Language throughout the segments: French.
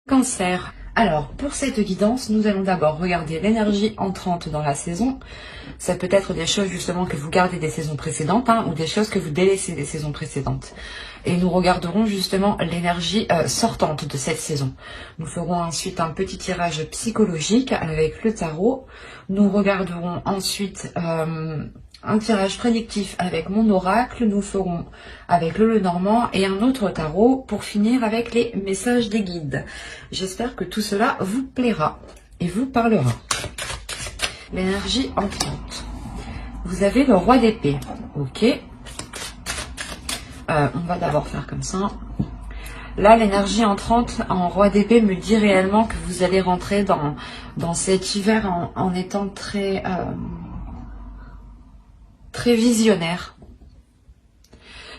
Cancer. Alors, pour cette guidance, nous allons d'abord regarder l'énergie entrante dans la saison. Ça peut être des choses justement que vous gardez des saisons précédentes ou des choses que vous délaissez des saisons précédentes. Et nous regarderons justement l'énergie sortante de cette saison. Nous ferons ensuite un petit tirage psychologique avec le tarot. Nous regarderons ensuite un tirage prédictif avec mon oracle. Nous ferons avec le Lenormand et un autre tarot pour finir avec les messages des guides. J'espère que tout cela vous plaira et vous parlera. L'énergie entrante. Vous avez le roi d'épée. Ok. On va d'abord faire comme ça. Là, l'énergie entrante en roi d'épée me dit réellement que vous allez rentrer dans cet hiver en étant très visionnaire.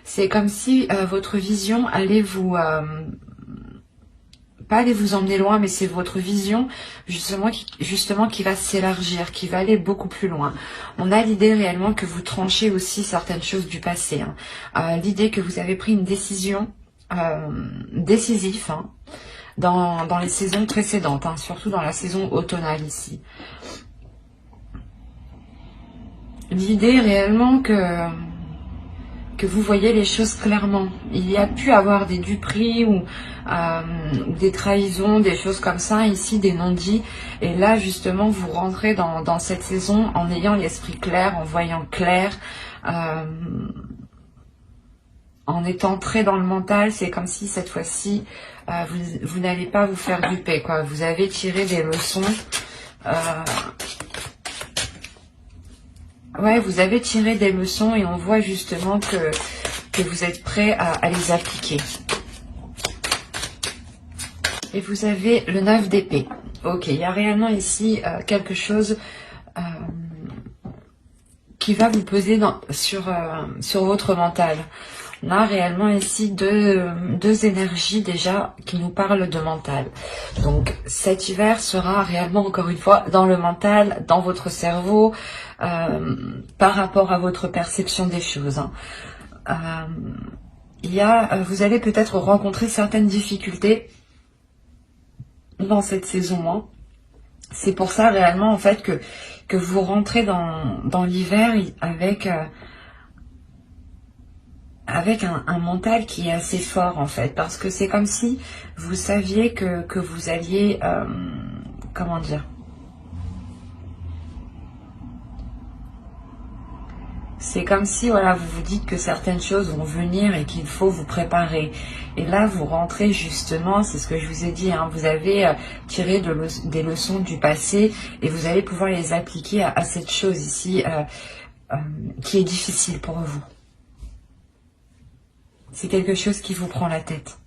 C'est comme si votre vision allait vous... pas aller vous emmener loin, mais c'est votre vision justement qui va s'élargir, qui va aller beaucoup plus loin. On a l'idée réellement que vous tranchez aussi certaines choses du passé. L'idée que vous avez pris une décision décisive dans les saisons précédentes, surtout dans la saison automnale ici. L'idée réellement que vous voyez les choses clairement. Il y a pu avoir des duperies ou des trahisons, des choses comme ça, ici des non-dits. Et là, justement, vous rentrez dans cette saison en ayant l'esprit clair, en voyant clair, en étant très dans le mental. C'est comme si cette fois-ci, vous n'allez pas vous faire duper, quoi. Vous avez tiré des leçons. Ouais, vous avez tiré des leçons et on voit justement que vous êtes prêt à les appliquer. Et vous avez le 9 d'épée. Ok, il y a réellement ici quelque chose qui va vous peser sur votre mental. On a réellement ici deux énergies déjà qui nous parlent de mental. Donc cet hiver sera réellement encore une fois dans le mental, dans votre cerveau, par rapport à votre perception des choses. Vous allez peut-être rencontrer certaines difficultés dans cette saison. C'est pour ça réellement en fait que vous rentrez dans l'hiver avec un mental qui est assez fort en fait, parce que c'est comme si vous saviez que vous alliez, comment dire, c'est comme si voilà, vous vous dites que certaines choses vont venir et qu'il faut vous préparer. Et là, vous rentrez justement, c'est ce que je vous ai dit, vous avez tiré des leçons du passé et vous allez pouvoir les appliquer à cette chose ici qui est difficile pour vous. C'est quelque chose qui vous prend la tête.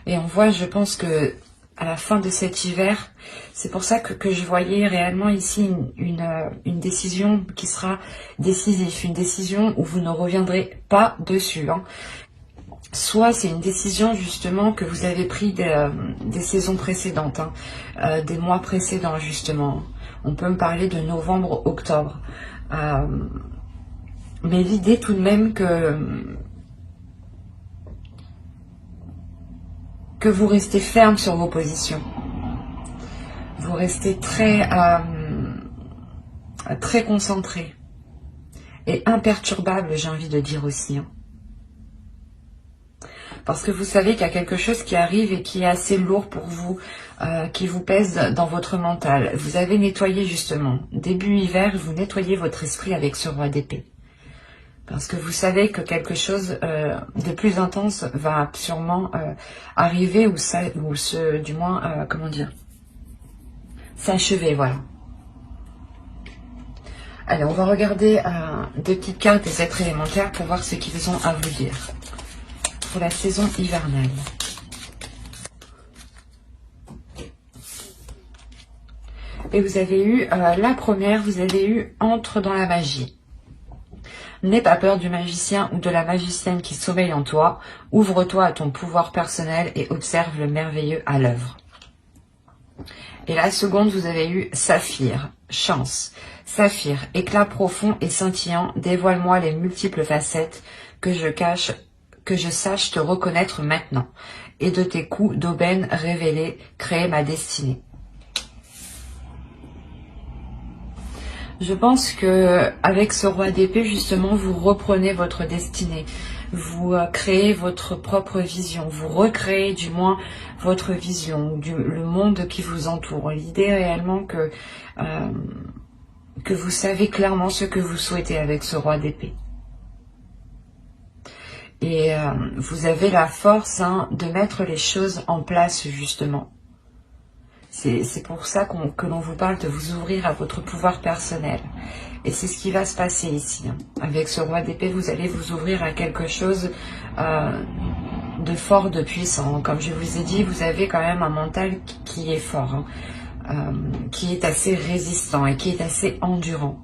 Et on voit, je pense que à la fin de cet hiver, c'est pour ça que je voyais réellement ici une décision qui sera décisive, une décision où vous ne reviendrez pas dessus. Soit c'est une décision justement que vous avez pris des saisons précédentes, des mois précédents justement. On peut me parler de novembre, octobre. Mais l'idée tout de même que vous restez ferme sur vos positions. Vous restez très concentré et imperturbable, j'ai envie de dire aussi. Parce que vous savez qu'il y a quelque chose qui arrive et qui est assez lourd pour vous, qui vous pèse dans votre mental. Vous avez nettoyé justement, début hiver, vous nettoyez votre esprit avec ce roi d'épée. Parce que vous savez que quelque chose de plus intense va sûrement arriver du moins, comment dire, s'achever, voilà. Allez, on va regarder deux petites cartes des êtres élémentaires pour voir ce qu'ils ont à vous dire pour la saison hivernale. Et vous avez eu, la première, vous avez eu entre dans la magie. N'aie pas peur du magicien ou de la magicienne qui sommeille en toi. Ouvre-toi à ton pouvoir personnel et observe le merveilleux à l'œuvre. Et la seconde, vous avez eu Saphir, chance. Saphir, éclat profond et scintillant, dévoile-moi les multiples facettes que je sache te reconnaître maintenant. et de tes coups d'aubaine révélés, créer ma destinée. Je pense que avec ce roi d'épée, justement, vous reprenez votre destinée. Vous créez votre propre vision. Vous recréez du moins votre vision, le monde qui vous entoure. L'idée réellement que vous savez clairement ce que vous souhaitez avec ce roi d'épée. Et vous avez la force de mettre les choses en place, justement. C'est pour ça que l'on vous parle de vous ouvrir à votre pouvoir personnel. Et c'est ce qui va se passer ici. Avec ce roi d'épée, vous allez vous ouvrir à quelque chose de fort, de puissant. Comme je vous ai dit, vous avez quand même un mental qui est fort, qui est assez résistant et qui est assez endurant.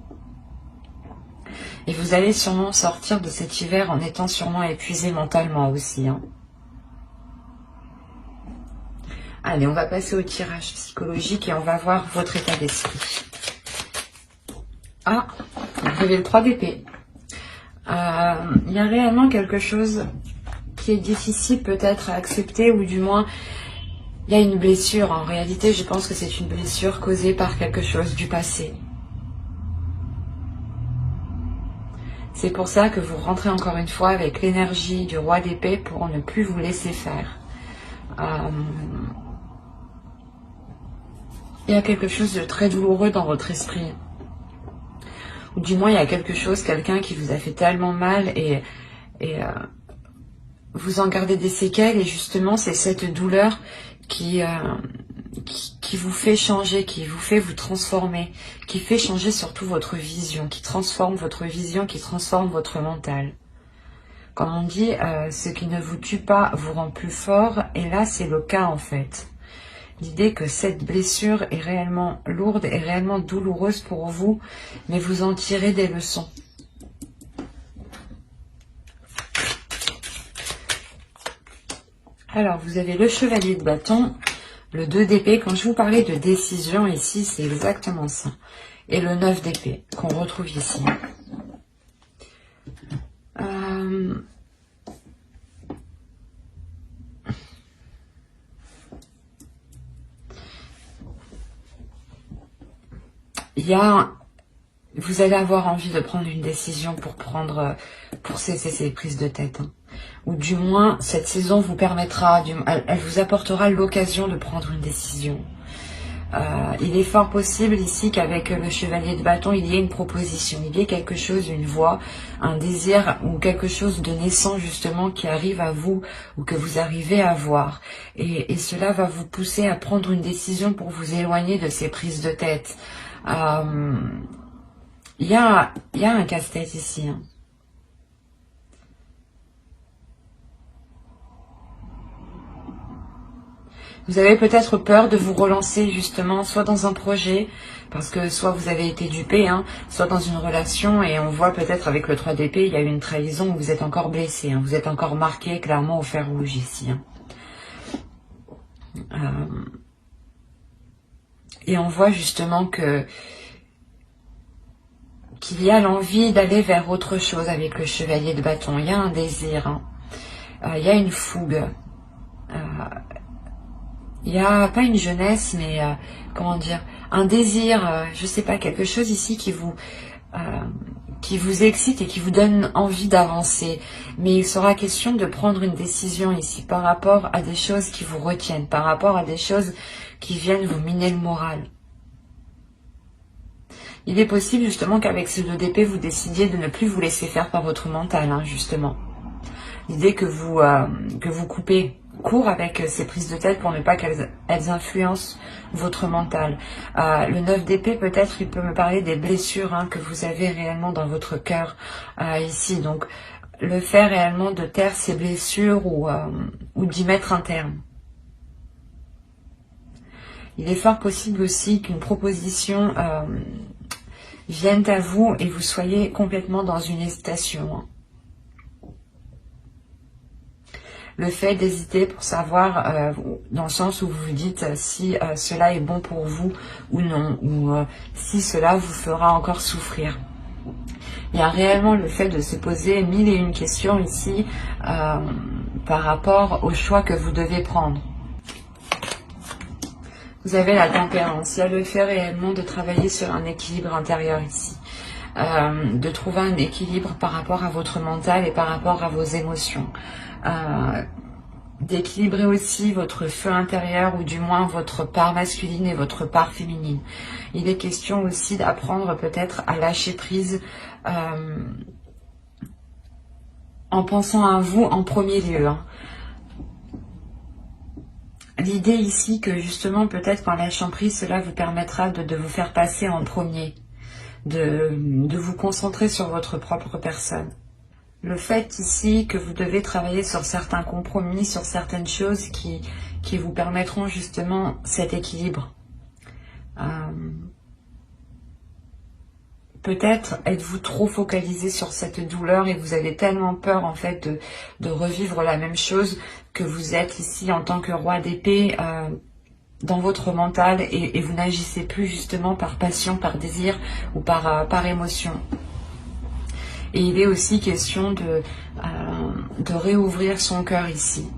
Et vous allez sûrement sortir de cet hiver en étant sûrement épuisé mentalement aussi. Allez, on va passer au tirage psychologique et on va voir votre état d'esprit. Ah, vous avez le 3 d'épée. Il y a réellement quelque chose qui est difficile peut-être à accepter, ou du moins, il y a une blessure. En réalité, je pense que c'est une blessure causée par quelque chose du passé. C'est pour ça que vous rentrez encore une fois avec l'énergie du roi d'épée pour ne plus vous laisser faire. Il y a quelque chose de très douloureux dans votre esprit. Ou du moins, il y a quelque chose, quelqu'un qui vous a fait tellement mal et vous en gardez des séquelles. Et justement, c'est cette douleur qui vous fait changer, qui vous fait vous transformer, qui fait changer surtout votre vision, qui transforme votre vision, qui transforme votre mental. Comme on dit, ce qui ne vous tue pas vous rend plus fort, et là c'est le cas en fait. L'idée que cette blessure est réellement lourde et réellement douloureuse pour vous, mais vous en tirez des leçons. Alors, vous avez le chevalier de bâton, le 2 d'épée. Quand je vous parlais de décision ici, c'est exactement ça. Et le 9 d'épée qu'on retrouve ici. Vous allez avoir envie de prendre une décision pour cesser ces prises de tête. Ou du moins, cette saison vous permettra, elle vous apportera l'occasion de prendre une décision. Il est fort possible ici qu'avec le chevalier de bâton, il y ait une proposition, il y ait quelque chose, une voix, un désir ou quelque chose de naissant justement qui arrive à vous ou que vous arrivez à voir. Et cela va vous pousser à prendre une décision pour vous éloigner de ces prises de tête. Il y a un casse-tête ici. Vous avez peut-être peur de vous relancer justement, soit dans un projet, parce que soit vous avez été dupé, soit dans une relation, et on voit peut-être avec le 3 d'épée, il y a eu une trahison où vous êtes encore blessé, vous êtes encore marqué clairement au fer rouge ici. Et on voit justement qu'il y a l'envie d'aller vers autre chose avec le chevalier de bâton. Il y a un désir, il y a une fougue. Il n'y a pas une jeunesse, mais comment dire, un désir, je sais pas, quelque chose ici qui vous excite et qui vous donne envie d'avancer. Mais il sera question de prendre une décision ici par rapport à des choses qui vous retiennent, par rapport à des choses qui viennent vous miner le moral. Il est possible justement qu'avec ce 2 d'épée, vous décidiez de ne plus vous laisser faire par votre mental, justement. L'idée que vous coupez court avec ces prises de tête pour ne pas qu'elles influencent votre mental. Le 9 d'épée, peut-être, il peut me parler des blessures que vous avez réellement dans votre cœur ici. Donc, le fait réellement de taire ces blessures ou d'y mettre un terme. Il est fort possible aussi qu'une proposition vienne à vous et vous soyez complètement dans une hésitation. Le fait d'hésiter pour savoir, dans le sens où vous vous dites si cela est bon pour vous ou non, ou si cela vous fera encore souffrir. Il y a réellement le fait de se poser 1001 questions ici par rapport au choix que vous devez prendre. Vous avez la tempérance. Il y a le fait réellement de travailler sur un équilibre intérieur ici. De trouver un équilibre par rapport à votre mental et par rapport à vos émotions. D'équilibrer aussi votre feu intérieur ou du moins votre part masculine et votre part féminine. Il est question aussi d'apprendre peut-être à lâcher prise en pensant à vous en premier lieu. L'idée ici que justement peut-être qu'en lâchant prise, cela vous permettra de vous faire passer en premier, de vous concentrer sur votre propre personne. Le fait ici que vous devez travailler sur certains compromis, sur certaines choses qui vous permettront justement cet équilibre. Peut-être êtes-vous trop focalisé sur cette douleur et vous avez tellement peur en fait de revivre la même chose que vous êtes ici en tant que roi d'épée dans votre mental et vous n'agissez plus justement par passion, par désir ou par émotion. Et il est aussi question de réouvrir son cœur ici.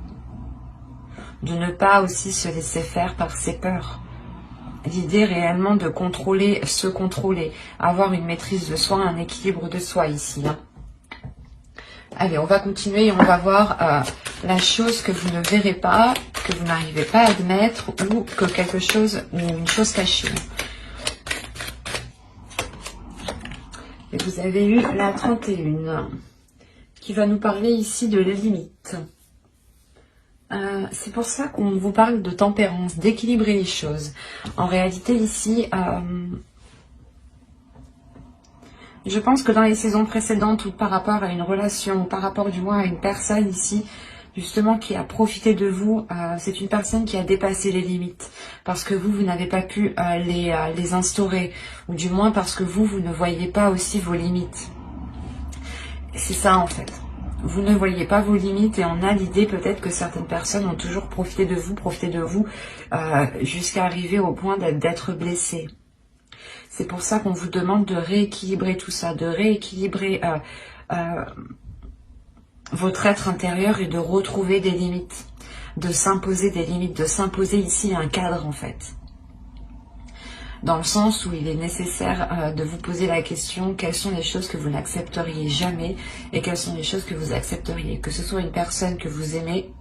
De ne pas aussi se laisser faire par ses peurs. L'idée réellement de contrôler, se contrôler, avoir une maîtrise de soi, un équilibre de soi ici. Allez, on va continuer et on va voir la chose que vous ne verrez pas, que vous n'arrivez pas à admettre ou que quelque chose, ou une chose cachée. Et vous avez eu la 31 qui va nous parler ici de la limite. C'est pour ça qu'on vous parle de tempérance, d'équilibrer les choses. En réalité ici, je pense que dans les saisons précédentes ou par rapport à une relation, ou par rapport du moins à une personne ici, justement qui a profité de vous, c'est une personne qui a dépassé les limites. Parce que vous n'avez pas pu les instaurer. Ou du moins parce que vous ne voyez pas aussi vos limites. C'est ça en fait. Vous ne voyez pas vos limites et on a l'idée peut-être que certaines personnes ont toujours profité de vous jusqu'à arriver au point d'être blessées. C'est pour ça qu'on vous demande de rééquilibrer tout ça, de rééquilibrer votre être intérieur et de retrouver des limites, de s'imposer des limites, de s'imposer ici un cadre en fait. Dans le sens où il est nécessaire de vous poser la question, quelles sont les choses que vous n'accepteriez jamais et quelles sont les choses que vous accepteriez. Que ce soit une personne que vous aimez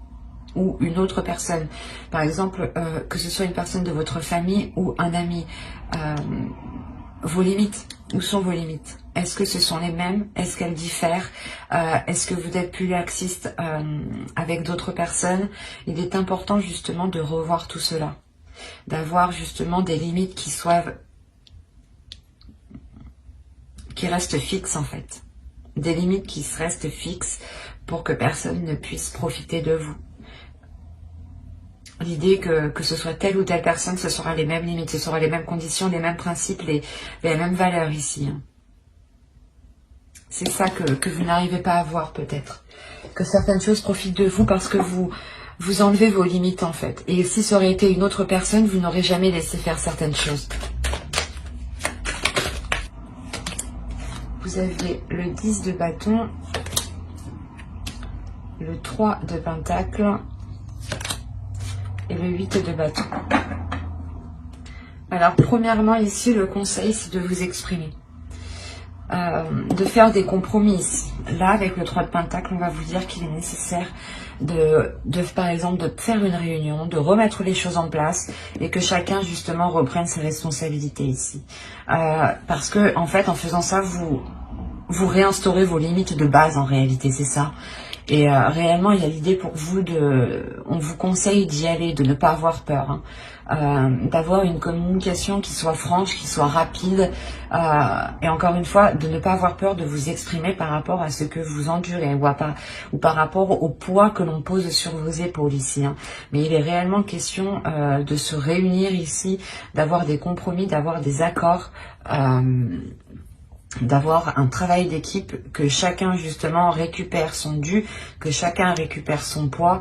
ou une autre personne. Par exemple, que ce soit une personne de votre famille ou un ami. Vos limites, où sont vos limites? Est-ce que ce sont les mêmes? Est-ce qu'elles diffèrent? Est-ce que vous êtes plus laxiste avec d'autres personnes? Il est important justement de revoir tout cela. D'avoir justement des limites qui restent fixes en fait. Des limites qui restent fixes pour que personne ne puisse profiter de vous. L'idée que ce soit telle ou telle personne, ce sera les mêmes limites, ce sera les mêmes conditions, les mêmes principes, les mêmes valeurs ici. C'est ça que vous n'arrivez pas à voir peut-être. Que certaines choses profitent de vous parce que vous enlevez vos limites en fait. Et si ça aurait été une autre personne, vous n'aurez jamais laissé faire certaines choses. Vous aviez le 10 de bâton, le 3 de pentacle et le 8 de bâton. Alors premièrement ici, le conseil c'est de vous exprimer. De faire des compromis ici. Là avec le 3 de pentacle, on va vous dire qu'il est nécessaire par exemple de faire une réunion, de remettre les choses en place et que chacun justement reprenne ses responsabilités ici. Parce que en fait en faisant ça vous réinstaurez vos limites de base en réalité, c'est ça. Et réellement il y a l'idée pour vous on vous conseille d'y aller, de ne pas avoir peur, d'avoir une communication qui soit franche, qui soit rapide, et encore une fois de ne pas avoir peur de vous exprimer par rapport à ce que vous endurez ou par rapport au poids que l'on pose sur vos épaules ici. Mais il est réellement question de se réunir ici, d'avoir des compromis, d'avoir des accords, d'avoir un travail d'équipe, que chacun justement récupère son dû, que chacun récupère son poids,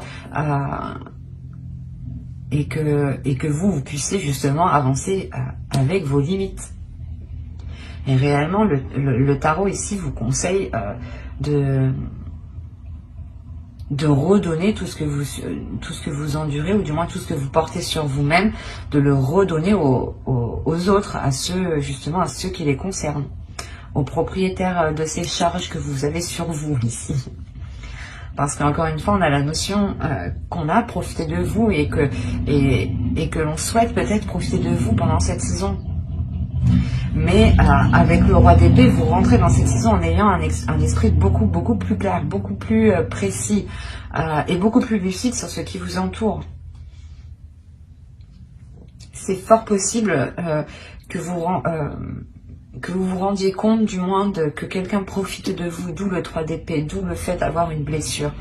et que vous puissiez justement avancer avec vos limites. Et réellement le tarot ici vous conseille de redonner tout ce que vous endurez, ou du moins tout ce que vous portez sur vous-même, de le redonner aux autres, à ceux, justement, à ceux qui les concernent, aux propriétaires de ces charges que vous avez sur vous ici. Parce qu'encore une fois, on a la notion qu'on a profité de vous et que l'on souhaite peut-être profiter de vous pendant cette saison. Mais avec le roi d'épée, vous rentrez dans cette saison en ayant un esprit beaucoup plus clair, beaucoup plus précis et beaucoup plus lucide sur ce qui vous entoure. C'est fort possible que vous vous rendiez compte du moins que quelqu'un profite de vous, d'où le 3 d'épée, d'où le fait d'avoir une blessure.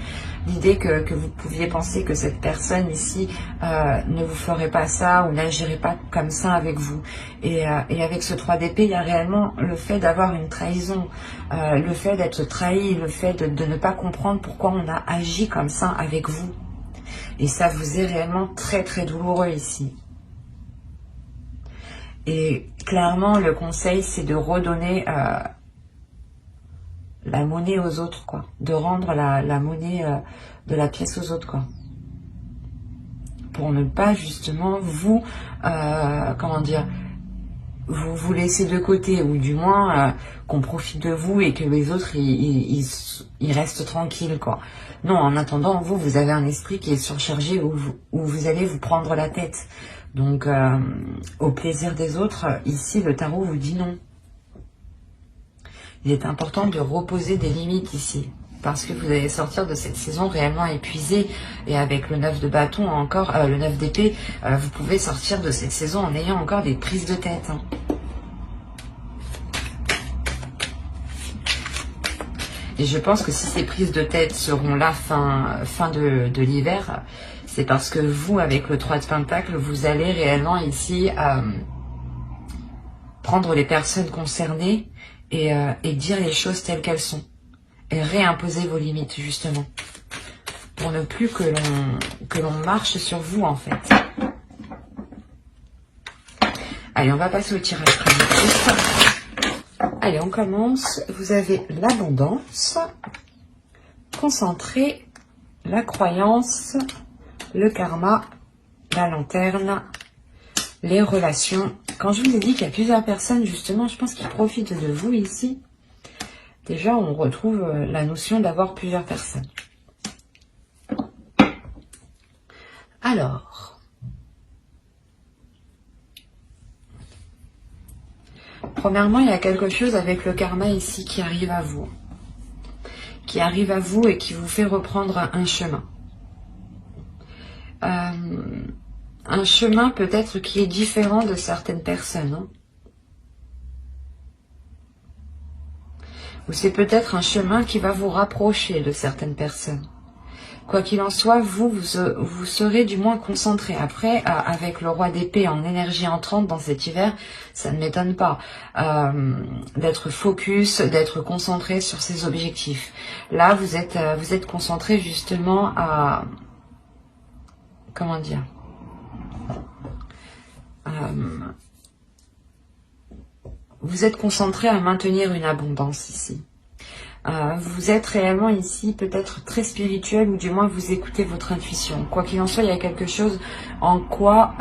L'idée que vous pouviez penser que cette personne ici ne vous ferait pas ça ou n'agirait pas comme ça avec vous. Et avec ce 3 d'épée, il y a réellement le fait d'avoir une trahison, le fait d'être trahi, le fait de ne pas comprendre pourquoi on a agi comme ça avec vous. Et ça vous est réellement très douloureux ici. Et clairement, le conseil, c'est de redonner la monnaie aux autres, quoi. De rendre la monnaie de la pièce aux autres, quoi. Pour ne pas, justement, vous, comment dire, vous laisser de côté, ou du moins qu'on profite de vous et que les autres, ils restent tranquilles, quoi. Non, en attendant, vous avez un esprit qui est surchargé, où vous allez vous prendre la tête. Donc, au plaisir des autres, ici, le tarot vous dit non. Il est important de reposer des limites ici, parce que vous allez sortir de cette saison réellement épuisé. Et avec le 9 de bâton, encore le 9 d'épée, vous pouvez sortir de cette saison en ayant encore des prises de tête. Hein. Et je pense que si ces prises de tête seront là fin de l'hiver, c'est parce que vous, avec le 3 de Pentacle, vous allez réellement ici prendre les personnes concernées et dire les choses telles qu'elles sont. Et réimposer vos limites, justement. Pour ne plus que l'on marche sur vous, en fait. Allez, on va passer au tirage prédictif. Allez, on commence. Vous avez l'abondance, concentré, la croyance, le karma, la lanterne, les relations. Quand je vous ai dit qu'il y a plusieurs personnes, justement, je pense qu'ils profitent de vous ici. Déjà, on retrouve la notion d'avoir plusieurs personnes. Alors, premièrement, il y a quelque chose avec le karma ici qui arrive à vous. Qui arrive à vous et qui vous fait reprendre un chemin. Un chemin peut-être qui est différent de certaines personnes. Hein. Ou c'est peut-être un chemin qui va vous rapprocher de certaines personnes. Quoi qu'il en soit, vous serez du moins concentré. Après, avec le roi d'épée en énergie entrante dans cet hiver, ça ne m'étonne pas d'être focus, d'être concentré sur ses objectifs. Là, vous êtes concentré justement à... Comment dire vous êtes concentré à maintenir une abondance ici. Vous êtes réellement ici peut-être très spirituel, ou du moins vous écoutez votre intuition. Quoi qu'il en soit, il y a quelque chose en quoi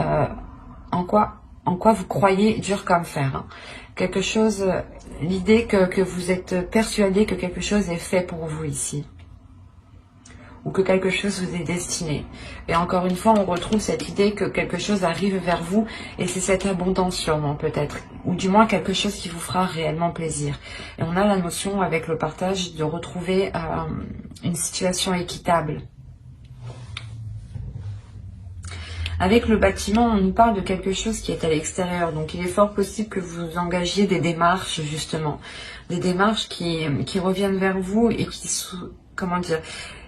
vous croyez dur comme fer. Hein. Quelque chose, l'idée que vous êtes persuadé que quelque chose est fait pour vous ici. Ou que quelque chose vous est destiné. Et encore une fois, on retrouve cette idée que quelque chose arrive vers vous, et c'est cette abondance sûrement peut-être, ou du moins quelque chose qui vous fera réellement plaisir. Et on a la notion avec le partage de retrouver une situation équitable. Avec le bâtiment, on nous parle de quelque chose qui est à l'extérieur, donc il est fort possible que vous engagiez des démarches justement, des démarches qui reviennent vers vous et qui, comment dire,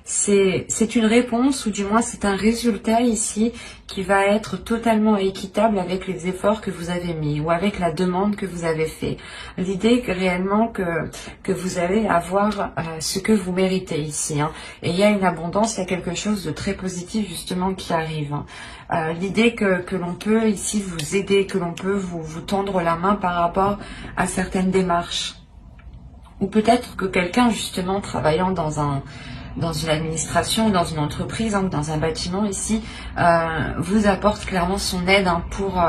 c'est une réponse, ou du moins c'est un résultat ici qui va être totalement équitable avec les efforts que vous avez mis ou avec la demande que vous avez fait. L'idée que réellement que vous allez avoir ce que vous méritez ici. Hein. Et il y a une abondance, il y a quelque chose de très positif justement qui arrive. Hein. L'idée que l'on peut ici vous aider, que l'on peut vous tendre la main par rapport à certaines démarches. Ou peut-être que quelqu'un justement travaillant dans un dans une administration, dans une entreprise, hein, dans un bâtiment ici, vous apporte clairement son aide, hein, pour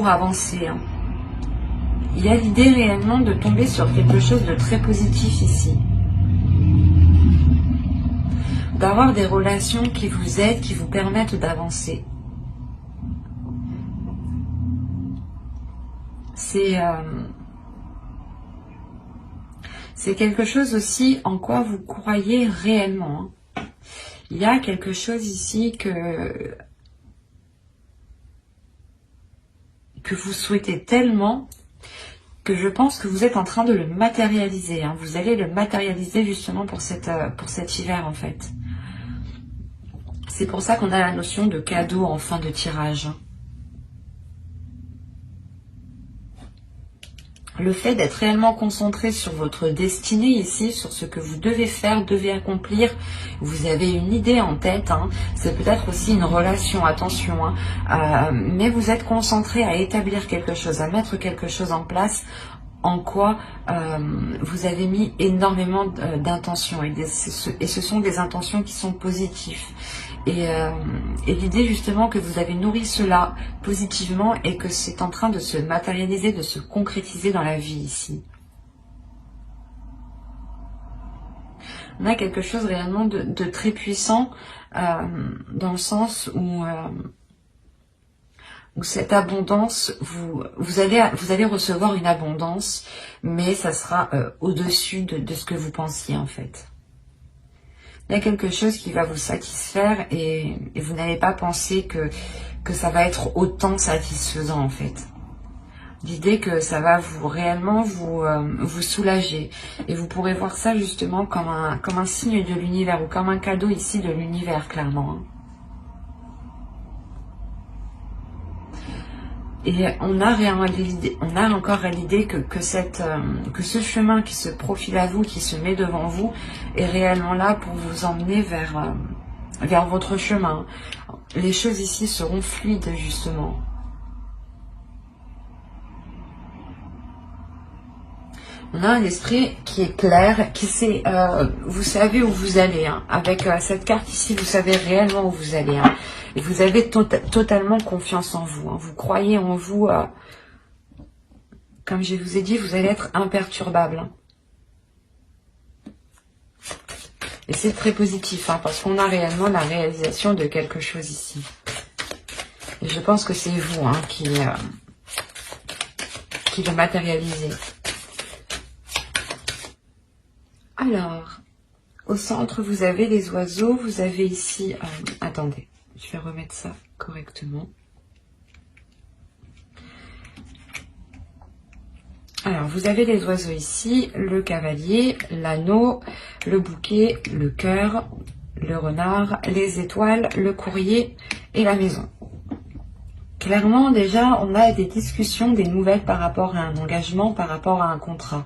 avancer. Hein. Il y a l'idée réellement de tomber sur quelque chose de très positif ici. D'avoir des relations qui vous aident, qui vous permettent d'avancer. C'est quelque chose aussi en quoi vous croyez réellement. Hein. Il y a quelque chose ici que vous souhaitez tellement que je pense que vous êtes en train de le matérialiser. Hein. Vous allez le matérialiser justement pour cet hiver en fait. C'est pour ça qu'on a la notion de cadeau en fin de tirage. Le fait d'être réellement concentré sur votre destinée ici, sur ce que vous devez faire, devez accomplir, vous avez une idée en tête, hein. C'est peut-être aussi une relation, attention, hein. Mais vous êtes concentré à établir quelque chose, à mettre quelque chose en place, en quoi vous avez mis énormément d'intentions, et ce sont des intentions qui sont positives. Et l'idée justement que vous avez nourri cela positivement et que c'est en train de se matérialiser, de se concrétiser dans la vie ici. On a quelque chose réellement de très puissant dans le sens où cette abondance, vous allez recevoir une abondance, mais ça sera au-dessus de ce que vous pensiez en fait. Il y a quelque chose qui va vous satisfaire et vous n'allez pas penser que ça va être autant satisfaisant en fait. L'idée que ça va réellement vous soulager. Et vous pourrez voir ça justement comme un signe de l'univers ou comme un cadeau ici de l'univers clairement. Hein. Et on a encore l'idée que ce chemin qui se profile à vous, qui se met devant vous, est réellement là pour vous emmener vers votre chemin. Les choses ici seront fluides, justement. On a un esprit qui est clair, qui sait, vous savez où vous allez. Hein. Avec cette carte ici, vous savez réellement où vous allez. Hein. Et vous avez totalement confiance en vous. Hein. Vous croyez en vous. Comme je vous ai dit, vous allez être imperturbable. Hein. Et c'est très positif, hein, parce qu'on a réellement la réalisation de quelque chose ici. Et je pense que c'est vous, hein, qui le matérialisez. Alors, au centre, vous avez les oiseaux. Vous avez ici... attendez, je vais remettre ça correctement. Alors, vous avez les oiseaux ici, le cavalier, l'anneau, le bouquet, le cœur, le renard, les étoiles, le courrier et la maison. Clairement, déjà, on a des discussions, des nouvelles par rapport à un engagement, par rapport à un contrat.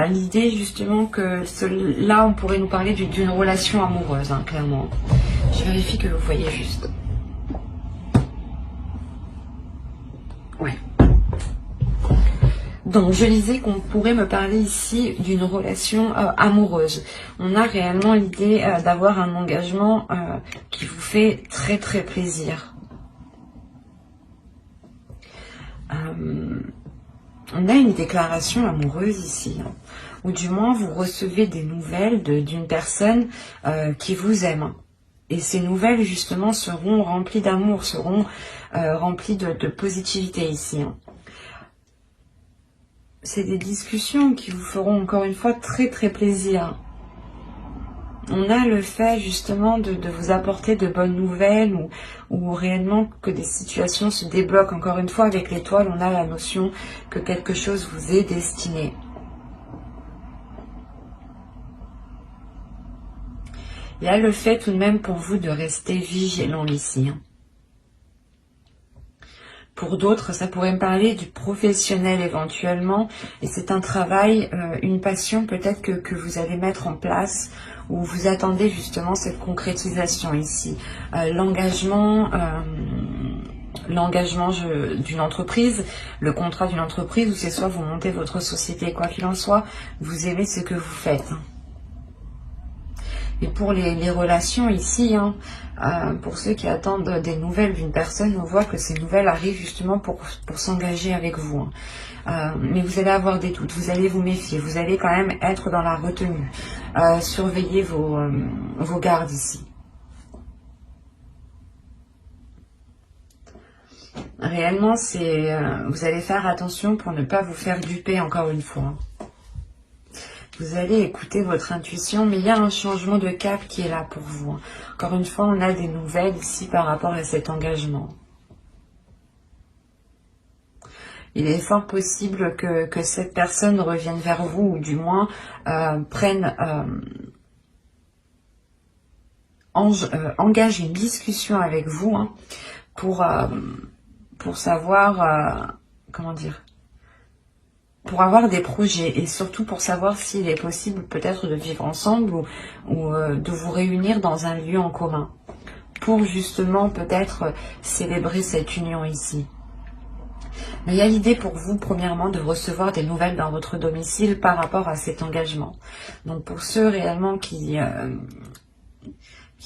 L'idée, justement, que là, on pourrait nous parler d'une relation amoureuse, hein, clairement. Je vérifie que vous voyez juste. Ouais. Donc, je disais qu'on pourrait me parler ici d'une relation amoureuse. On a réellement l'idée d'avoir un engagement qui vous fait très très plaisir. On a une déclaration amoureuse ici, hein, ou du moins vous recevez des nouvelles d'une personne qui vous aime. Et ces nouvelles, justement, seront remplies d'amour, seront remplies de positivité ici. Hein. C'est des discussions qui vous feront encore une fois très très plaisir. On a le fait justement de vous apporter de bonnes nouvelles ou réellement que des situations se débloquent. Encore une fois, avec l'étoile, on a la notion que quelque chose vous est destiné. Il y a le fait tout de même pour vous de rester vigilant ici. Pour d'autres, ça pourrait me parler du professionnel éventuellement. Et c'est un travail, une passion peut-être que vous allez mettre en place, où vous attendez justement cette concrétisation ici. L'engagement d'une entreprise, le contrat d'une entreprise, où c'est soit vous montez votre société, quoi qu'il en soit, vous aimez ce que vous faites. Et pour les relations ici, hein, pour ceux qui attendent des nouvelles d'une personne, on voit que ces nouvelles arrivent justement pour s'engager avec vous. Mais vous allez avoir des doutes, vous allez vous méfier, vous allez quand même être dans la retenue. Surveillez vos gardes ici. Réellement, vous allez faire attention pour ne pas vous faire duper encore une fois. Vous allez écouter votre intuition, mais il y a un changement de cap qui est là pour vous. Encore une fois, on a des nouvelles ici par rapport à cet engagement. Il est fort possible que cette personne revienne vers vous, ou du moins engage une discussion avec vous, hein, pour savoir, comment dire, pour avoir des projets et surtout pour savoir s'il est possible peut-être de vivre ensemble ou de vous réunir dans un lieu en commun pour justement peut-être célébrer cette union ici. Mais il y a l'idée pour vous, premièrement, de recevoir des nouvelles dans votre domicile par rapport à cet engagement. Donc pour ceux réellement qui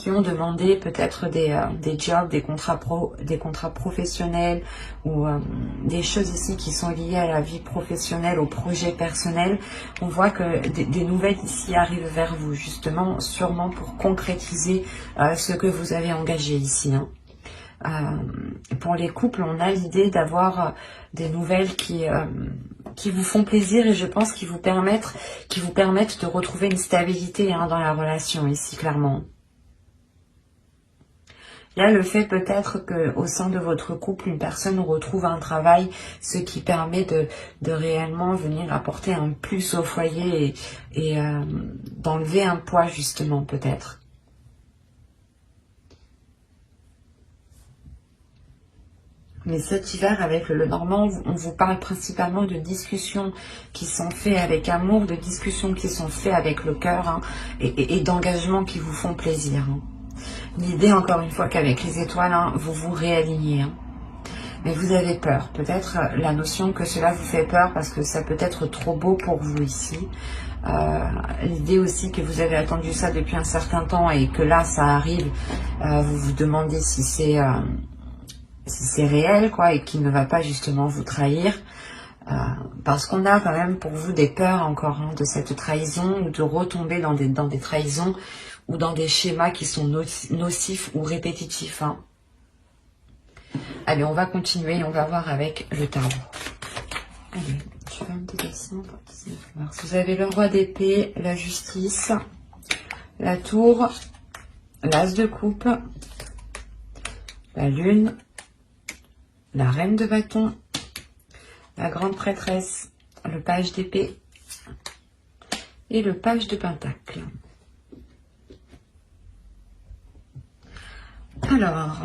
ont demandé peut-être des jobs, des contrats professionnels ou des choses ici qui sont liées à la vie professionnelle, au projet personnel, on voit que des nouvelles ici arrivent vers vous, justement, sûrement pour concrétiser ce que vous avez engagé ici, hein. Pour les couples, on a l'idée d'avoir des nouvelles qui vous font plaisir et je pense qui vous permettent de retrouver une stabilité, hein, dans la relation ici, clairement. Il y a le fait peut-être qu'au sein de votre couple, une personne retrouve un travail, ce qui permet de réellement venir apporter un plus au foyer et d'enlever un poids justement peut-être. Mais cet hiver, avec le Normand, on vous parle principalement de discussions qui sont faites avec amour, de discussions qui sont faites avec le cœur, hein, et d'engagements qui vous font plaisir, hein. L'idée, encore une fois, qu'avec les étoiles, hein, vous vous réalignez, hein. Mais vous avez peur. Peut-être la notion que cela vous fait peur parce que ça peut être trop beau pour vous ici. L'idée aussi que vous avez attendu ça depuis un certain temps et que là, ça arrive. Vous vous demandez si c'est réel, quoi, et qu'il ne va pas justement vous trahir. Parce qu'on a quand même pour vous des peurs encore, hein, de cette trahison ou de retomber dans des trahisons ou dans des schémas qui sont nocifs ou répétitifs, hein. Allez, on va continuer, on va voir avec le tarot. Allez, je fais un petit dessin. Vous avez le roi d'épée, la justice, la tour, l'as de coupe, la lune, la reine de bâton, la grande prêtresse, le page d'épée et le page de pentacle. Alors,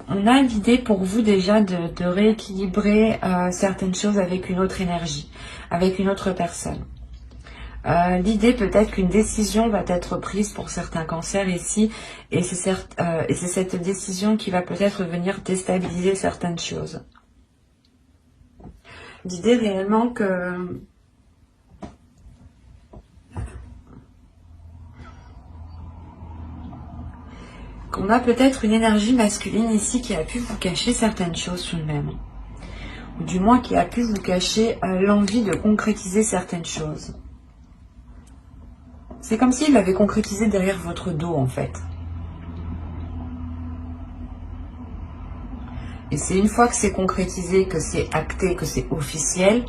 on a l'idée pour vous déjà de rééquilibrer certaines choses avec une autre énergie, avec une autre personne. L'idée peut-être qu'une décision va être prise pour certains cancers ici, et c'est cette décision qui va peut-être venir déstabiliser certaines choses. L'idée réellement qu'on a peut-être une énergie masculine ici qui a pu vous cacher certaines choses tout de même. Ou du moins qui a pu vous cacher l'envie de concrétiser certaines choses. C'est comme s'il l'avait concrétisé derrière votre dos en fait. Et c'est une fois que c'est concrétisé, que c'est acté, que c'est officiel,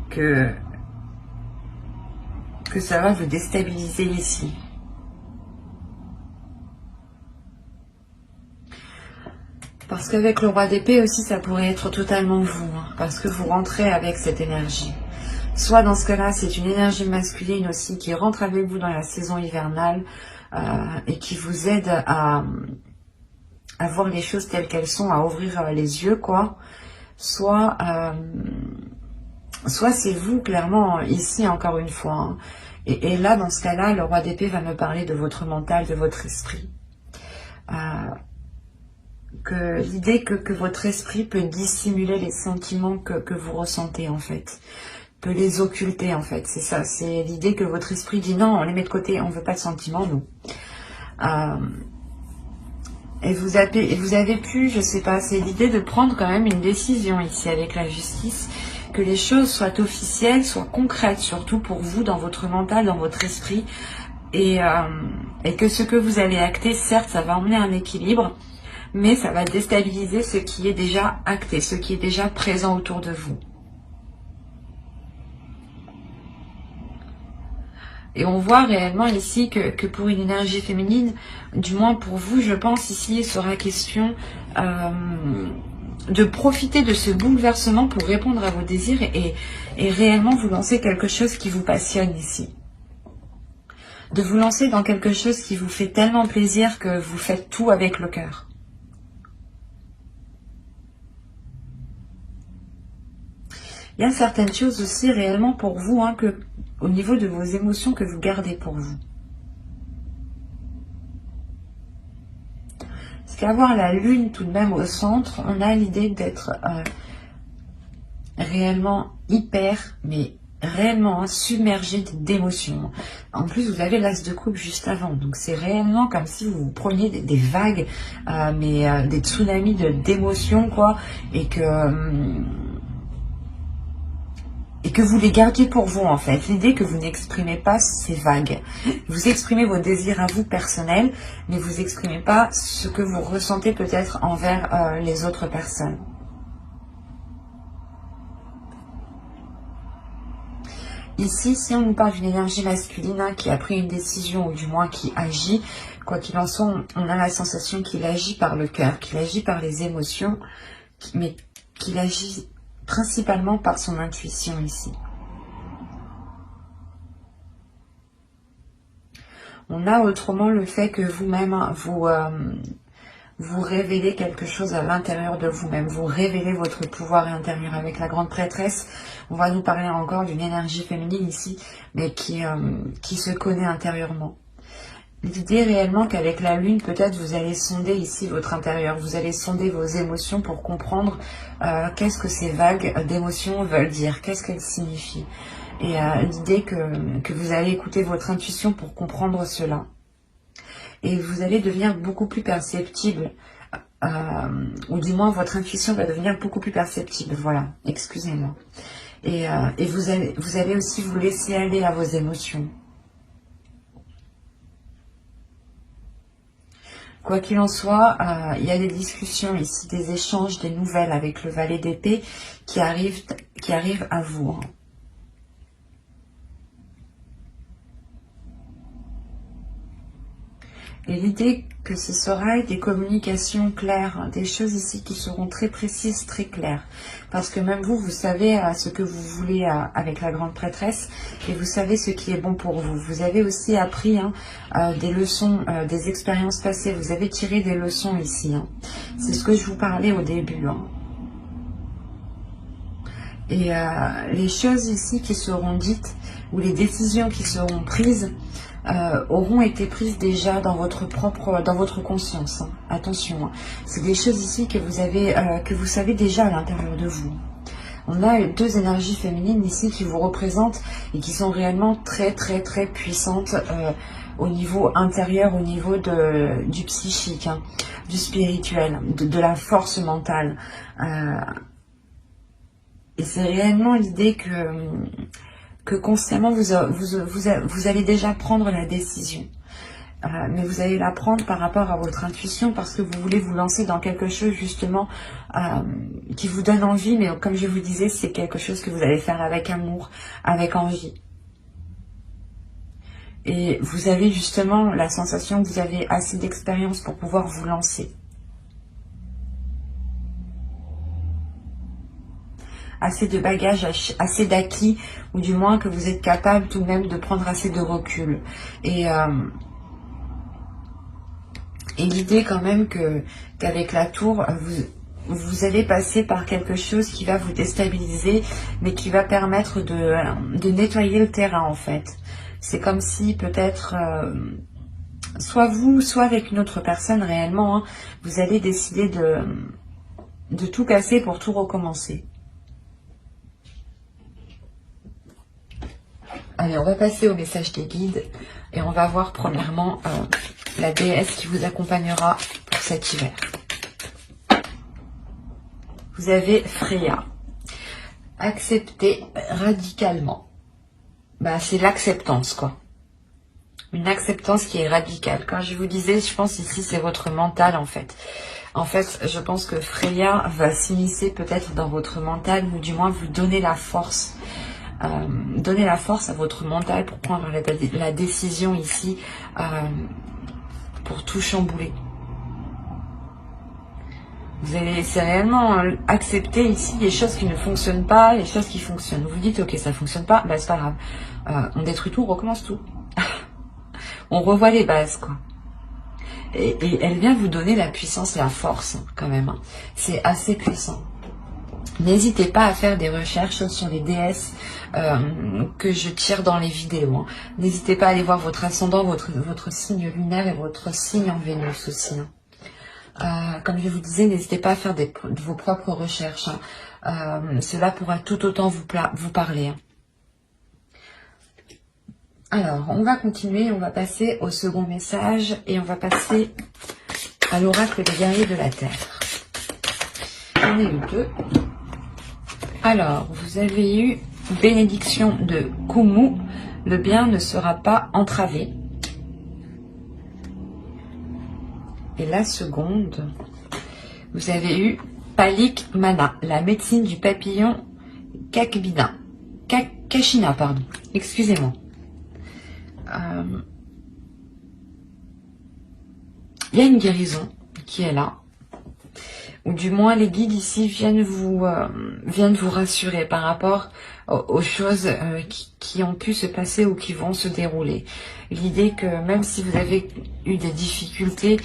que ça va vous déstabiliser ici. Parce qu'avec le roi d'épée aussi, ça pourrait être totalement vous, hein, parce que vous rentrez avec cette énergie. Soit dans ce cas-là, c'est une énergie masculine aussi qui rentre avec vous dans la saison hivernale et qui vous aide à voir les choses telles qu'elles sont, à ouvrir les yeux, quoi. Soit c'est vous, clairement, ici, encore une fois, hein. Et là, dans ce cas-là, le roi d'épée va me parler de votre mental, de votre esprit. Que l'idée que votre esprit peut dissimuler les sentiments que vous ressentez, en fait. peut les occulter en fait. C'est ça, c'est l'idée que votre esprit dit non, on les met de côté, on veut pas de sentiments, nous. Et vous avez pu, je sais pas, c'est l'idée de prendre quand même une décision ici avec la justice, que les choses soient officielles, soient concrètes, surtout pour vous, dans votre mental, dans votre esprit, et que ce que vous allez acter, certes, ça va emmener un équilibre, mais ça va déstabiliser ce qui est déjà acté, ce qui est déjà présent autour de vous. Et on voit réellement ici que pour une énergie féminine, du moins pour vous, je pense ici, il sera question de profiter de ce bouleversement pour répondre à vos désirs et réellement vous lancer quelque chose qui vous passionne ici. De vous lancer dans quelque chose qui vous fait tellement plaisir que vous faites tout avec le cœur. Il y a certaines choses aussi réellement pour vous, hein, que au niveau de vos émotions que vous gardez pour vous. Parce qu'avoir la lune tout de même au centre, on a l'idée d'être réellement hyper, mais réellement submergé d'émotions. En plus, vous avez l'as de coupe juste avant. Donc, c'est réellement comme si vous preniez des vagues, des tsunamis d'émotions, quoi. Et que vous les gardiez pour vous, en fait. L'idée que vous n'exprimez pas ces vagues. Vous exprimez vos désirs à vous personnels, mais vous n'exprimez pas ce que vous ressentez peut-être envers les autres personnes. Ici, si on nous parle d'une énergie masculine, hein, qui a pris une décision, ou du moins qui agit, quoi qu'il en soit, on a la sensation qu'il agit par le cœur, qu'il agit par les émotions, mais qu'il agit principalement par son intuition ici. On a autrement le fait que vous-même, vous révélez quelque chose à l'intérieur de vous-même. Vous révélez votre pouvoir intérieur. Avec la grande prêtresse, on va nous parler encore d'une énergie féminine ici, mais qui se connaît intérieurement. L'idée réellement qu'avec la lune, peut-être vous allez sonder ici votre intérieur. Vous allez sonder vos émotions pour comprendre qu'est-ce que ces vagues d'émotions veulent dire, qu'est-ce qu'elles signifient. Et l'idée que vous allez écouter votre intuition pour comprendre cela. Et vous allez devenir beaucoup plus perceptible, ou du moins votre intuition va devenir beaucoup plus perceptible, voilà, excusez-moi. Et vous allez aussi vous laisser aller à vos émotions. Quoi qu'il en soit, il y a des discussions ici, des échanges, des nouvelles avec le valet d'épée qui arrivent à vous. Hein. Et l'idée que ce sera des communications claires, hein, des choses ici qui seront très précises, très claires. Parce que même vous, vous savez ce que vous voulez avec la grande prêtresse et vous savez ce qui est bon pour vous. Vous avez aussi appris des leçons, des expériences passées. Vous avez tiré des leçons ici. Hein. C'est ce que je vous parlais au début. Hein. Et les choses ici qui seront dites ou les décisions qui seront prises auront été prises déjà dans votre conscience. Hein. Attention, hein. C'est des choses ici que vous savez déjà à l'intérieur de vous. On a deux énergies féminines ici qui vous représentent et qui sont réellement très très très puissantes au niveau intérieur, au niveau du psychique, hein, du spirituel, de la force mentale. Et c'est réellement l'idée que consciemment vous allez déjà prendre la décision. Mais vous allez la prendre par rapport à votre intuition parce que vous voulez vous lancer dans quelque chose justement qui vous donne envie. Mais comme je vous disais, c'est quelque chose que vous allez faire avec amour, avec envie. Et vous avez justement la sensation que vous avez assez d'expérience pour pouvoir vous lancer. Assez de bagages, assez d'acquis, ou du moins que vous êtes capable tout de même de prendre assez de recul. Et l'idée quand même qu'avec la tour, vous allez passer par quelque chose qui va vous déstabiliser, mais qui va permettre de nettoyer le terrain en fait. C'est comme si peut-être, soit vous, soit avec une autre personne réellement, hein, vous allez décider de tout casser pour tout recommencer. Allez, on va passer au message des guides et on va voir premièrement la déesse qui vous accompagnera pour cet hiver. Vous avez Freya. Accepter radicalement. Bah, c'est l'acceptance, quoi. Une acceptance qui est radicale. Quand je vous disais, je pense ici, c'est votre mental, en fait. En fait, je pense que Freya va s'immiscer peut-être dans votre mental, ou du moins vous donner la force. Donner la force à votre mental pour prendre la décision ici, pour tout chambouler. Vous allez réellement accepter ici les choses qui ne fonctionnent pas, les choses qui fonctionnent. Vous vous dites, ok, ça ne fonctionne pas, bah c'est pas grave. On détruit tout, on recommence tout. On revoit les bases, quoi. Et elle vient vous donner la puissance et la force, quand même. Hein. C'est assez puissant. N'hésitez pas à faire des recherches sur les déesses que je tire dans les vidéos. Hein. N'hésitez pas à aller voir votre ascendant, votre signe lunaire et votre signe en Vénus aussi. Hein. Comme je vous disais, n'hésitez pas à faire vos propres recherches. Hein. Cela pourra tout autant vous parler. Hein. Alors, on va continuer, on va passer au second message et on va passer à l'oracle des guerriers de la Terre. J'en ai eu deux. Alors, vous avez eu bénédiction de Kumu, le bien ne sera pas entravé. Et la seconde, vous avez eu Palik Mana, la médecine du papillon Kachina, pardon. Excusez-moi. Il y a une guérison qui est là. Ou du moins les guides ici viennent vous rassurer par rapport aux choses qui ont pu se passer ou qui vont se dérouler. L'idée que même si vous avez eu des difficultés,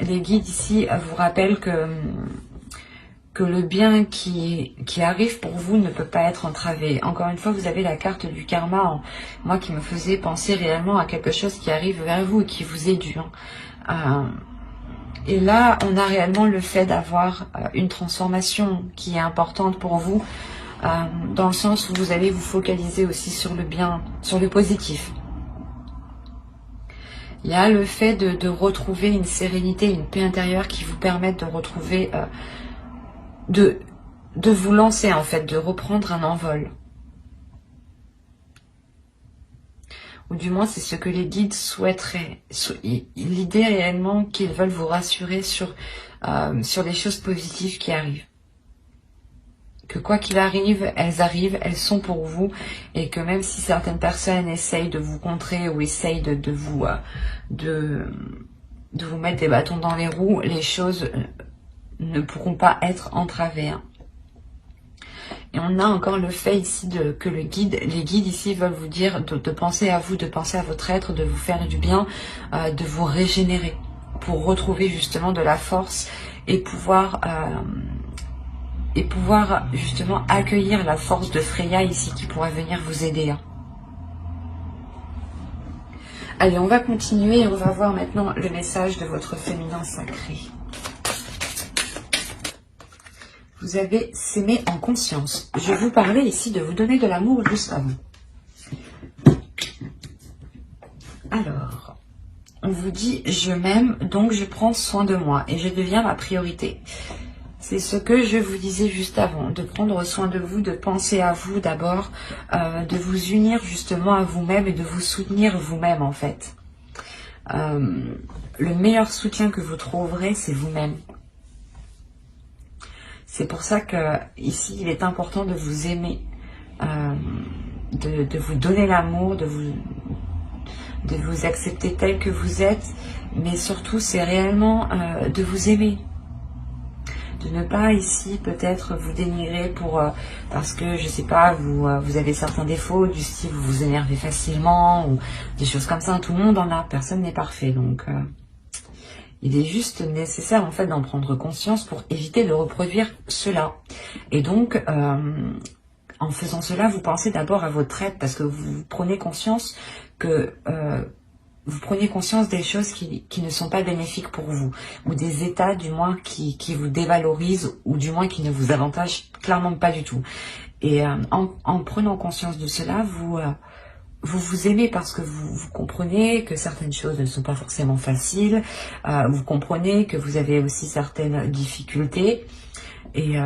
les guides ici vous rappellent que le bien qui arrive pour vous ne peut pas être entravé. Encore une fois, vous avez la carte du karma, moi qui me faisait penser réellement à quelque chose qui arrive vers vous et qui vous est dû. Et là, on a réellement le fait d'avoir une transformation qui est importante pour vous, dans le sens où vous allez vous focaliser aussi sur le bien, sur le positif. Il y a le fait de retrouver une sérénité, une paix intérieure qui vous permettent de retrouver, de vous lancer en fait, de reprendre un envol. Ou du moins c'est ce que les guides souhaiteraient. L'idée réellement qu'ils veulent vous rassurer sur les choses positives qui arrivent. Que quoi qu'il arrive, elles sont pour vous. Et que même si certaines personnes essayent de vous contrer ou essayent de vous mettre des bâtons dans les roues, les choses ne pourront pas être entravées. Hein. Et on a encore le fait ici que les guides ici veulent vous dire de penser à vous, de penser à votre être, de vous faire du bien, de vous régénérer pour retrouver justement de la force et pouvoir justement accueillir la force de Freya ici qui pourrait venir vous aider. Hein. Allez, on va continuer et on va voir maintenant le message de votre féminin sacré. Vous avez s'aimer en conscience. Je vous parlais ici de vous donner de l'amour juste avant. Alors, on vous dit, je m'aime, donc je prends soin de moi et je deviens ma priorité. C'est ce que je vous disais juste avant, de prendre soin de vous, de penser à vous d'abord, de vous unir justement à vous-même et de vous soutenir vous-même en fait. Le meilleur soutien que vous trouverez, c'est vous-même. C'est pour ça que ici, il est important de vous aimer, de vous donner l'amour, de vous accepter tel que vous êtes, mais surtout, c'est réellement de vous aimer. De ne pas ici peut-être vous dénigrer parce que, je sais pas, vous avez certains défauts, du style vous vous énervez facilement, ou des choses comme ça. Tout le monde en a, personne n'est parfait, donc... il est juste nécessaire en fait d'en prendre conscience pour éviter de reproduire cela. Et donc, en faisant cela, vous pensez d'abord à votre être parce que vous prenez conscience que des choses qui ne sont pas bénéfiques pour vous, ou des états du moins qui vous dévalorisent, ou du moins qui ne vous avantagent clairement pas du tout. Et en prenant conscience de cela, vous vous aimez parce que vous comprenez que certaines choses ne sont pas forcément faciles, vous comprenez que vous avez aussi certaines difficultés, et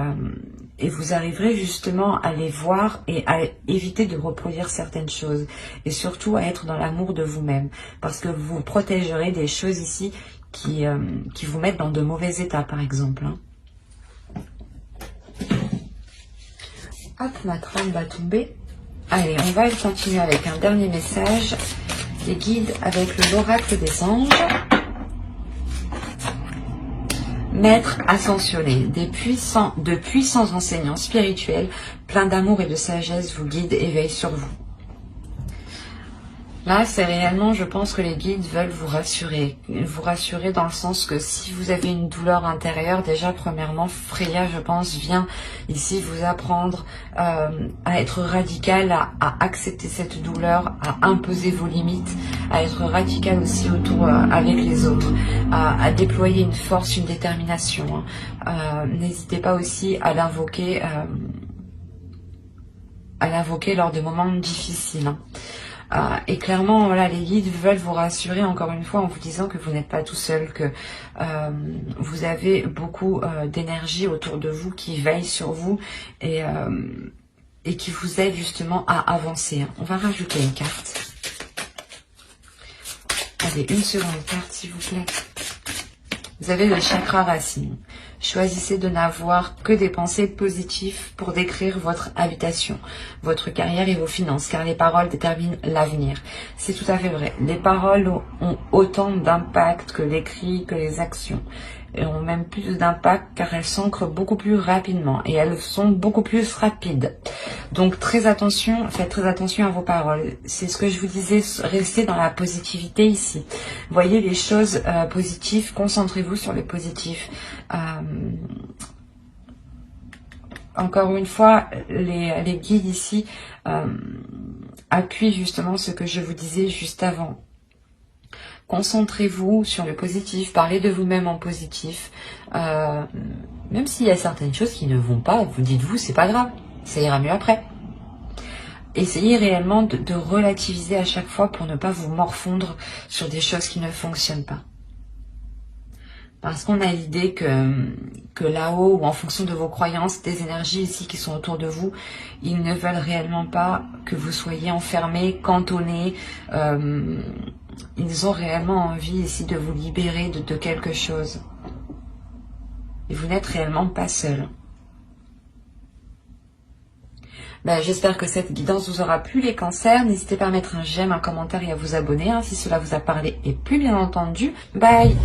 vous arriverez justement à les voir et à éviter de reproduire certaines choses, et surtout à être dans l'amour de vous-même, parce que vous protégerez des choses ici qui vous mettent dans de mauvais états, par exemple, hein. Hop, ma trame va tomber. Allez, on va continuer avec un dernier message. Les guides avec l'oracle des anges. Maître ascensionné, de puissants enseignants spirituels, pleins d'amour et de sagesse, vous guident et veillent sur vous. Là, c'est réellement, je pense que les guides veulent vous rassurer dans le sens que si vous avez une douleur intérieure, déjà, premièrement, Freya, je pense, vient ici vous apprendre à être radical, à accepter cette douleur, à imposer vos limites, à être radical aussi autour avec les autres, à déployer une force, une détermination, hein. N'hésitez pas aussi à l'invoquer lors de moments difficiles, hein. Et clairement, voilà, les guides veulent vous rassurer encore une fois en vous disant que vous n'êtes pas tout seul, que vous avez beaucoup d'énergie autour de vous qui veille sur vous et qui vous aide justement à avancer, hein. On va rajouter une carte. Allez, une seconde carte s'il vous plaît. Vous avez le chakra racine. Choisissez de n'avoir que des pensées positives pour décrire votre habitation, votre carrière et vos finances, car les paroles déterminent l'avenir. C'est tout à fait vrai. Les paroles ont autant d'impact que l'écrit, que les actions. Et ont même plus d'impact car elles s'ancrent beaucoup plus rapidement et elles sont beaucoup plus rapides. Donc très attention, faites très attention à vos paroles. C'est ce que je vous disais, restez dans la positivité ici. Voyez les choses positives, concentrez-vous sur les positifs. Encore une fois, les guides ici appuient justement ce que je vous disais juste avant. Concentrez-vous sur le positif, parlez de vous-même en positif. Même s'il y a certaines choses qui ne vont pas, vous dites-vous, c'est pas grave, ça ira mieux après. Essayez réellement de relativiser à chaque fois pour ne pas vous morfondre sur des choses qui ne fonctionnent pas. Parce qu'on a l'idée que là-haut, ou en fonction de vos croyances, des énergies ici qui sont autour de vous, ils ne veulent réellement pas que vous soyez enfermé, cantonné. Ils ont réellement envie ici de vous libérer de quelque chose. Et vous n'êtes réellement pas seul. J'espère que cette guidance vous aura plu, les cancers. N'hésitez pas à mettre un j'aime, un commentaire et à vous abonner, hein, si cela vous a parlé et plu, bien entendu. Bye!